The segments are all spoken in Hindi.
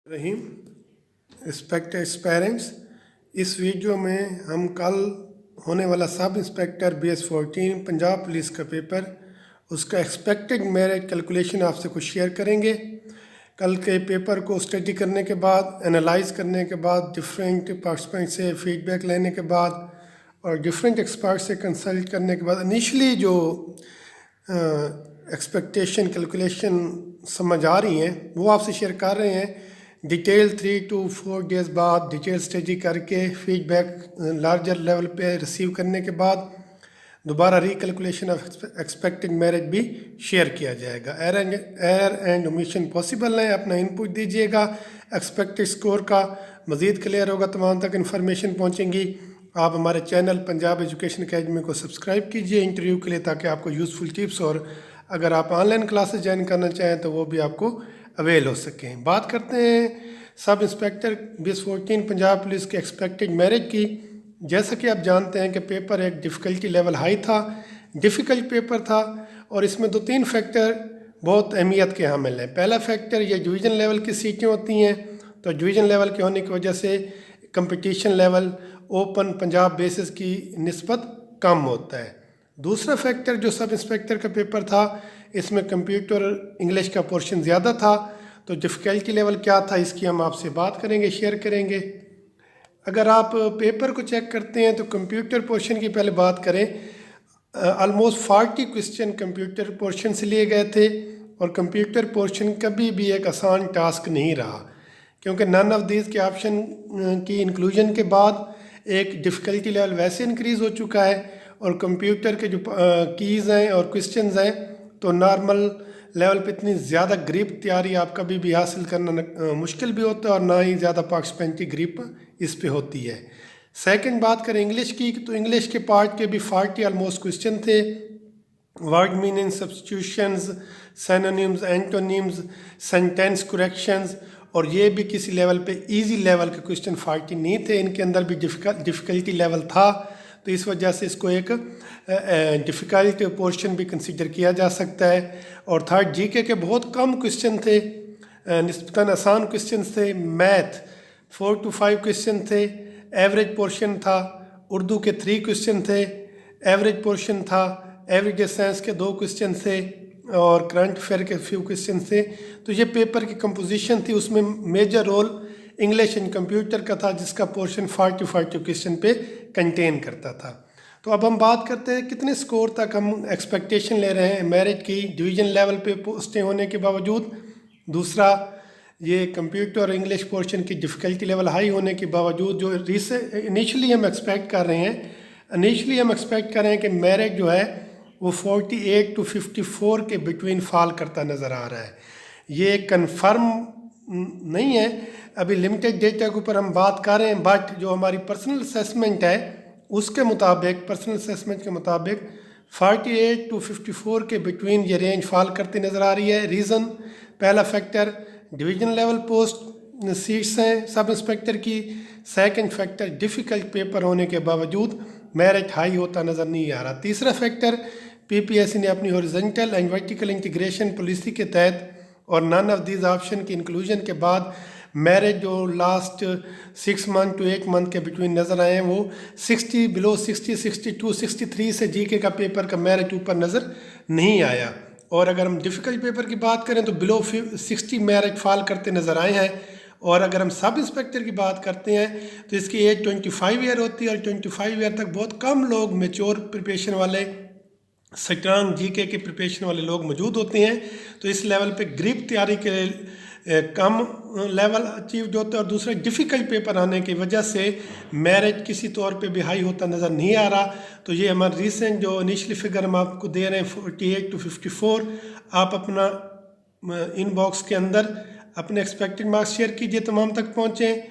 रहीम इंस्पेक्टर्स पेरेंट्स। इस वीडियो में हम कल होने वाला sub inspector BS14 Punjab police का पेपर, उसका एक्सपेक्टेड मेरिट कैलकुलेशन आपसे कुछ शेयर करेंगे। कल के पेपर को स्टडी करने के बाद, एनालाइज करने के बाद, डिफरेंट पार्टिसिपेंट से फीडबैक लेने के बाद और डिफरेंट एक्सपर्ट से कंसल्ट करने के बाद इनिशियली जो एक्सपेक्टेशन कैलकुलेशन समझ आ रही हैं वो आपसे शेयर कर रहे हैं। डिटेल 3 to 4 डेज़ बाद डिटेल स्टडी करके फीडबैक लार्जर लेवल पे रिसीव करने के बाद दोबारा रिकैलकुलेशन ऑफ एक्सपेक्टेड मेरिट भी शेयर किया जाएगा। एरर एंड ओमिशन पॉसिबल है, अपना इनपुट दीजिएगा। एक्सपेक्टेड स्कोर का मज़ीद क्लियर होगा, तमाम तक इन्फॉर्मेशन पहुँचेंगी। आप हमारे चैनल पंजाब एजुकेशन अकेडमी को सब्सक्राइब कीजिए इंटरव्यू के लिए, ताकि आपको यूज़फुल टिप्स और अगर आप ऑनलाइन क्लासेस ज्वाइन करना चाहें तो वो भी आपको अवेल हो सकें। बात करते हैं sub inspector BS14 Punjab police के एक्सपेक्टेड मेरिट की। जैसा कि आप जानते हैं कि पेपर एक डिफ़िकल्टी लेवल हाई था, डिफ़िकल्ट पेपर था और इसमें 2-3 फैक्टर बहुत अहमियत के हामिल हैं। पहला फैक्टर ये डिवीज़न लेवल की सीटें होती हैं, तो डिवीज़न लेवल के होने की वजह से competition level open Punjab basis की निस्बत कम होता है। दूसरा फैक्टर जो सब इंस्पेक्टर का पेपर था, इसमें कंप्यूटर इंग्लिश का पोर्शन ज़्यादा था, तो डिफ़िकल्टी लेवल क्या था इसकी हम आपसे बात करेंगे, शेयर करेंगे। अगर आप पेपर को चेक करते हैं तो कंप्यूटर पोर्शन की पहले बात करें, ऑलमोस्ट 40 क्वेश्चन कंप्यूटर पोर्शन से लिए गए थे और कंप्यूटर पोर्शन कभी भी एक आसान टास्क नहीं रहा, क्योंकि नन ऑफ दीज के ऑप्शन की इंक्लूजन के बाद एक डिफ़िकल्टी लेवल वैसे इंक्रीज़ हो चुका है और कंप्यूटर के जो कीज़ हैं और क्वेश्चंस हैं तो नॉर्मल लेवल पे इतनी ज़्यादा ग्रिप तैयारी आप कभी भी हासिल करना मुश्किल भी होता है और ना ही ज़्यादा पार्टिसिपेंट की ग्रिप इस पे होती है। सेकंड बात करें इंग्लिश की, तो इंग्लिश के पार्ट के भी 40 ऑलमोस्ट क्वेश्चन थे। Word meaning, substitutions, synonyms, antonyms, sentence corrections, और ये भी किसी लेवल पे इजी लेवल के क्वेश्चन 40 नहीं थे, इनके अंदर भी डिफ़िकल्टी लेवल था, तो इस वजह से इसको एक डिफ़िकल्ट पोर्शन भी कंसीडर किया जा सकता है। और थर्ड जीके के बहुत कम क्वेश्चन थे, निस्बतन आसान क्वेश्चन थे। मैथ 4 to 5 क्वेश्चन थे, एवरेज पोर्शन था। उर्दू के 3 क्वेश्चन थे, एवरेज पोर्शन था। एवरेज साइंस के 2 क्वेश्चन थे और करंट अफेयर के फ्यू क्वेश्चन थे। तो ये पेपर की कंपोजिशन थी, उसमें major role English and computer का था, जिसका पोर्शन 40 क्वेश्चन पे कंटेन करता था। तो अब हम बात करते हैं कितने स्कोर तक हम एक्सपेक्टेशन ले रहे हैं मेरिट की डिवीज़न लेवल पे पोस्टें होने के बावजूद। दूसरा, ये कंप्यूटर और इंग्लिश पोर्शन की डिफ़िकल्टी लेवल हाई होने के बावजूद जो इनिशियली हम एक्सपेक्ट कर रहे हैं कि मेरिट जो है वो 48 to 54 के बिटवीन फॉल करता नज़र आ रहा है। ये कन्फर्म नहीं है, अभी लिमिटेड डेटा के ऊपर हम बात कर रहे हैं, बट जो हमारी पर्सनल असेसमेंट है उसके मुताबिक, पर्सनल असेसमेंट के मुताबिक 48 to 54 के बिटवीन ये रेंज फॉल करती नज़र आ रही है। रीज़न, पहला factor division level post seats हैं सब इंस्पेक्टर की। सेकंड फैक्टर डिफ़िकल्ट पेपर होने के बावजूद मेरिट हाई होता नज़र नहीं आ रहा। तीसरा फैक्टर, PPSC ने अपनी horizontal and vertical integration policy के तहत और नन ऑफ दीज ऑप्शन की इंक्लूजन के बाद मेरिट जो लास्ट 6 month to 8 month के बिटवीन नज़र आए हैं वो 60, बिलो 60, 62, 63 से जीके का पेपर का मेरिट ऊपर नज़र नहीं आया। और अगर हम डिफ़िकल्ट पेपर की बात करें तो बिलो 60 मेरिट फॉल करते नज़र आए हैं। और अगर हम सब इंस्पेक्टर की बात करते हैं तो इसकी एज 25 ईयर होती है और 25 ईयर तक बहुत कम लोग मेच्योर प्रिपरेशन वाले, स्ट्रांग जीके के प्रिपरेशन वाले लोग मौजूद होते हैं। तो इस लेवल पे ग्रिप तैयारी के कम लेवल अचीव होता है और दूसरा डिफ़िकल्ट पेपर आने की वजह से मेरिट किसी तौर पे भी हाई होता नज़र नहीं आ रहा। तो ये हमारा रीसेंट जो इनिशियली फिगर हम आपको दे रहे हैं 48 to 54, आप अपना इनबॉक्स के अंदर अपने एक्सपेक्टेड मार्क्स शेयर कीजिए, तमाम तक पहुँचें।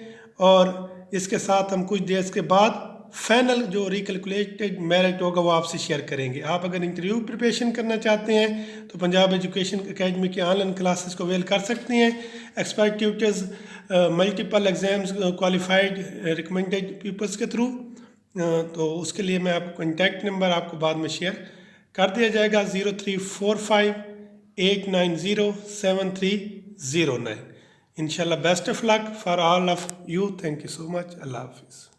और इसके साथ हम कुछ देर के बाद फाइनल जो रिकैलकुलेटेड मेरिट होगा वो आपसे शेयर करेंगे। आप अगर इंटरव्यू प्रिपरेशन करना चाहते हैं तो पंजाब एजुकेशन अकेडमी की ऑनलाइन क्लासेस को अवेल कर सकते हैं। Expert tutors, multiple exams, qualified recommended peoples के थ्रू। तो उसके लिए मैं आपको कॉन्टैक्ट नंबर आपको बाद में शेयर कर दिया जाएगा, 0345 890 7309। इंशाल्लाह best of luck for all of you. Thank you so much. अल्लाह हाफिज़।